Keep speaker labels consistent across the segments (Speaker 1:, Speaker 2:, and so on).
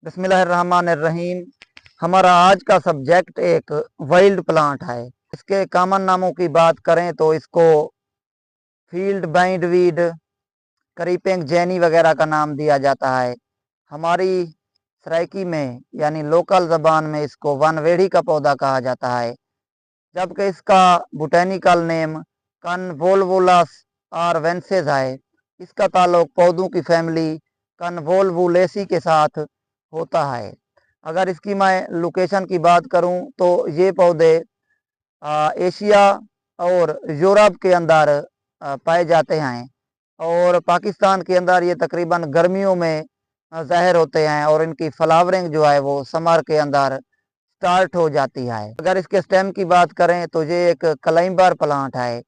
Speaker 1: बिस्मिल्लाहिर्रहमानिर्रहीम। हमारा आज का सब्जेक्ट एक वाइल्ड प्लांट है। इसके कॉमन नामों की बात करें तो इसको फील्ड बाइंडवीड, क्रीपिंग जैनी वगैरह का नाम दिया जाता है। हमारी सराइकी में यानी लोकल ज़बान में इसको वनवेड़ी का पौधा कहा जाता है, जबकि इसका बोटेनिकल नेम कन्वोल्वुलस आर्वेन्सेस है। इसका ताल्लुक पौधों की फैमिली कन्वोल्वुलेसी के साथ होता है। अगर इसकी मैं लोकेशन की बात करूं तो ये पौधे एशिया और यूरोप के अंदर पाए जाते हैं, और पाकिस्तान के अंदर ये तकरीबन गर्मियों में ज़ाहिर होते हैं, और इनकी फ्लावरिंग जो है वो समर के अंदर स्टार्ट हो जाती है। अगर इसके स्टेम की बात करें तो ये एक क्लाइंबर प्लांट है,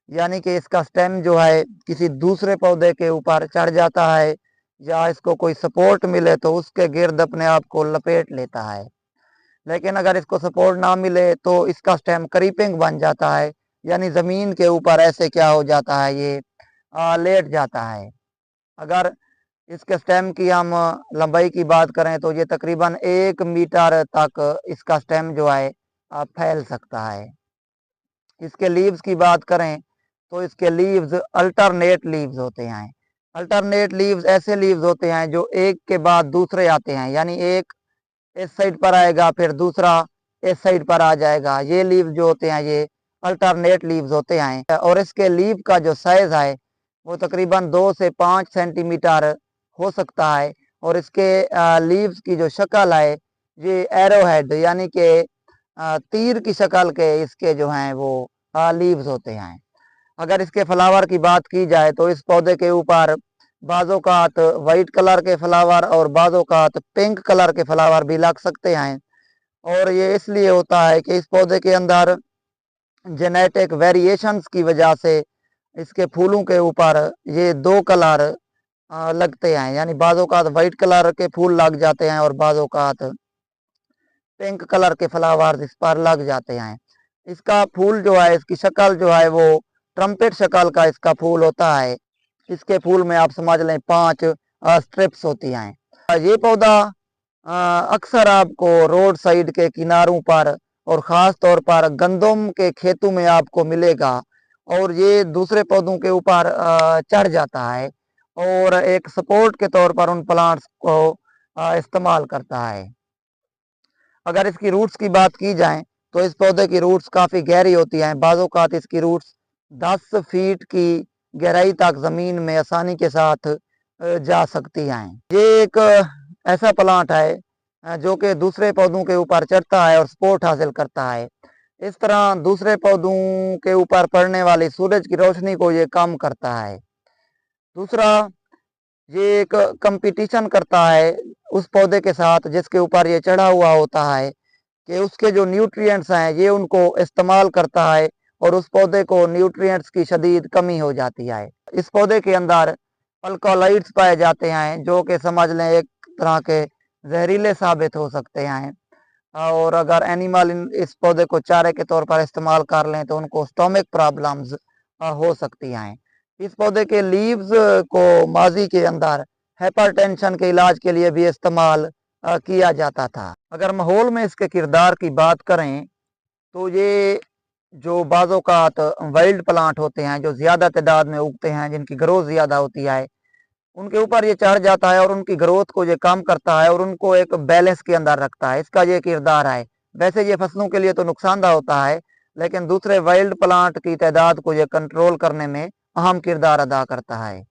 Speaker 1: यानी कि इसका स्टेम जो है किसी दूसरे पौधे के ऊपर चढ़ जाता है, या इसको कोई सपोर्ट मिले तो उसके गिर्द अपने आप को लपेट लेता है। लेकिन अगर इसको सपोर्ट ना मिले तो इसका स्टेम क्रीपिंग बन जाता है, यानी ज़मीन के ऊपर ऐसे क्या हो जाता है, ये लेट जाता है। अगर इसके स्टेम की हम लंबाई की बात करें तो ये तकरीबन 1 मीटर तक इसका स्टेम जो है फैल सकता है। इसके लीव्स की बात करें तो इसके लीव्स अल्टरनेट लीव्स होते हैं। अल्टरनेट लीव्स ऐसे लीव्स होते हैं जो एक के बाद दूसरे आते हैं, यानी एक इस साइड पर आएगा फिर दूसरा इस साइड पर आ जाएगा। ये लीव जो होते हैं ये अल्टरनेट लीव्स होते हैं, और इसके लीव का जो साइज है वो तकरीबन 2 से 5 सेंटीमीटर हो सकता है। और इसके लीव्स की जो शक्ल है ये एरो हेड, यानी कि तीर की शक्ल के इसके जो हैं वो लीव्स होते हैं। अगर इसके फ्लावर की बात की जाए तो इस पौधे के ऊपर बाज़ोकात वाइट कलर के फ्लावर और बाज़ोकात पिंक कलर के फ्लावर भी लग सकते हैं, और ये इसलिए होता है कि इस पौधे के अंदर जेनेटिक वेरिएशंस की वजह से इसके फूलों के ऊपर ये 2 कलर लगते हैं, यानी बाज़ोकात वाइट कलर के फूल लग जाते हैं और बाज़ोकात पिंक कलर के फ्लावर्स इस पर लग जाते हैं। इसका फूल जो है, इसकी शक्ल जो है वो ट्रम्पेट शक्ल का इसका फूल होता है। इसके फूल में आप समझ लें 5 स्ट्रिप्स होती हैं। ये पौधा अक्सर आपको रोड साइड के किनारों पर और ख़ास तौर पर गंदम के खेतों में आपको मिलेगा, और ये दूसरे पौधों के ऊपर चढ़ जाता है और एक सपोर्ट के तौर पर उन प्लांट्स को इस्तेमाल करता है। अगर इसकी रूट्स की बात की जाए तो इस पौधे की रूट्स काफ़ी गहरी होती हैं। बाज़ औक़ात इसकी रूट्स 10 फीट की गहराई तक ज़मीन में आसानी के साथ जा सकती हैं। ये एक ऐसा प्लांट है जो कि दूसरे पौधों के ऊपर चढ़ता है और सपोर्ट हासिल करता है। इस तरह दूसरे पौधों के ऊपर पड़ने वाली सूरज की रोशनी को ये कम करता है। दूसरा, ये एक कंपटीशन करता है उस पौधे के साथ जिसके ऊपर ये चढ़ा हुआ होता है, कि उसके जो न्यूट्रिएंट्स हैं ये उनको इस्तेमाल करता है, और उस पौधे को न्यूट्रिएंट्स की शदीद कमी हो जाती है। इस पौधे के अंदर अल्कोलाइड्स पाए जाते हैं जो कि समझ लें एक तरह के जहरीले साबित हो सकते हैं, और अगर एनिमल इस पौधे को चारे के तौर पर इस्तेमाल कर लें तो उनको स्टोमिक प्रॉब्लम्स हो सकती हैं। इस पौधे के लीव्स को माजी के अंदर हाइपरटेंशन के इलाज के लिए भी इस्तेमाल किया जाता था। अगर माहौल में इसके किरदार की बात करें तो ये जो बाज़ोकात वाइल्ड प्लांट होते हैं जो ज़्यादा तादाद में उगते हैं, जिनकी ग्रोथ ज़्यादा होती है, उनके ऊपर ये चढ़ जाता है और उनकी ग्रोथ को ये कम करता है और उनको एक बैलेंस के अंदर रखता है। इसका ये किरदार है। वैसे ये फसलों के लिए तो नुकसानदा होता है, लेकिन दूसरे वाइल्ड प्लांट की तादाद को ये कंट्रोल करने में अहम किरदार अदा करता है।